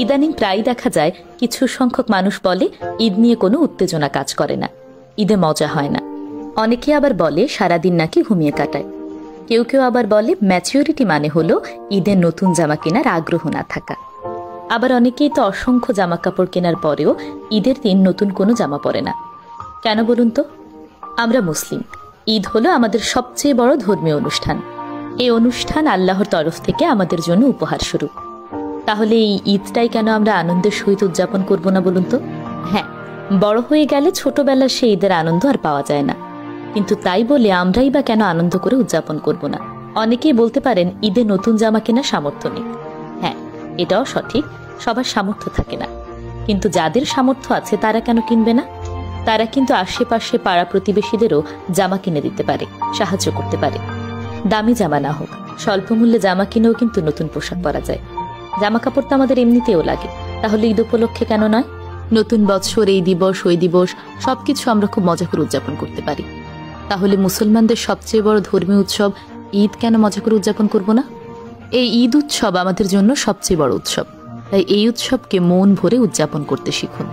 ইদানিং প্রায় দেখা যায় কিছু সংখ্যক মানুষ বলে ঈদ নিয়ে কোনো উত্তেজনা কাজ করে না, ঈদে মজা হয় না। অনেকে আবার বলে সারাদিন নাকি ঘুমিয়ে কাটায়। কেউ কেউ আবার বলে ম্যাচিউরিটি মানে হলো ঈদের নতুন জামা কেনার আগ্রহ না থাকা। আবার অনেকেই তো অসংখ্য জামা কাপড় কেনার পরেও ঈদের দিন নতুন কোনো জামা পরে না। কেন বলুন তো? আমরা মুসলিম, ঈদ হলো আমাদের সবচেয়ে বড় ধর্মীয় অনুষ্ঠান। এই অনুষ্ঠান আল্লাহর তরফ থেকে আমাদের জন্য উপহার স্বরূপ। তাহলে এই ঈদটাই কেন আমরা আনন্দের সহিত উদযাপন করব না বলুন তো? হ্যাঁ, বড় হয়ে গেলে ছোটবেলার সেই ঈদের আনন্দ আর পাওয়া যায় না, কিন্তু তাই বলে আমরাই বা কেন আনন্দ করে উদযাপন করব না? অনেকেই বলতে পারেন ঈদে নতুন জামা কেনার সামর্থ্য নেই। হ্যাঁ, এটাও সঠিক, সবার সামর্থ্য থাকে না, কিন্তু যাদের সামর্থ্য আছে তারা কেন কিনবে না? তারা কিন্তু আশেপাশে পাড়া প্রতিবেশীদেরও জামা কিনে দিতে পারে, সাহায্য করতে পারে। দামি জামা না হোক, স্বল্প মূল্যে জামা কিনেও কিন্তু নতুন পোশাক পরা যায়। জামা কাপড় তো আমাদের এমনিতেও লাগে, তাহলে ঈদ উপলক্ষে কেন নয়? নতুন বৎসর, এই দিবস ওই দিবস সবকিছু আমরা খুব মজা করে উদযাপন করতে পারি। তাহলে মুসলমানদের সবচেয়ে বড় ধর্মীয় উৎসব ঈদ কেন মজা করে উদযাপন করব না? এই ঈদ উৎসব আমাদের জন্য সবচেয়ে বড় উৎসব, তাই এই উৎসবকে মন ভরে উদযাপন করতে শিখুন।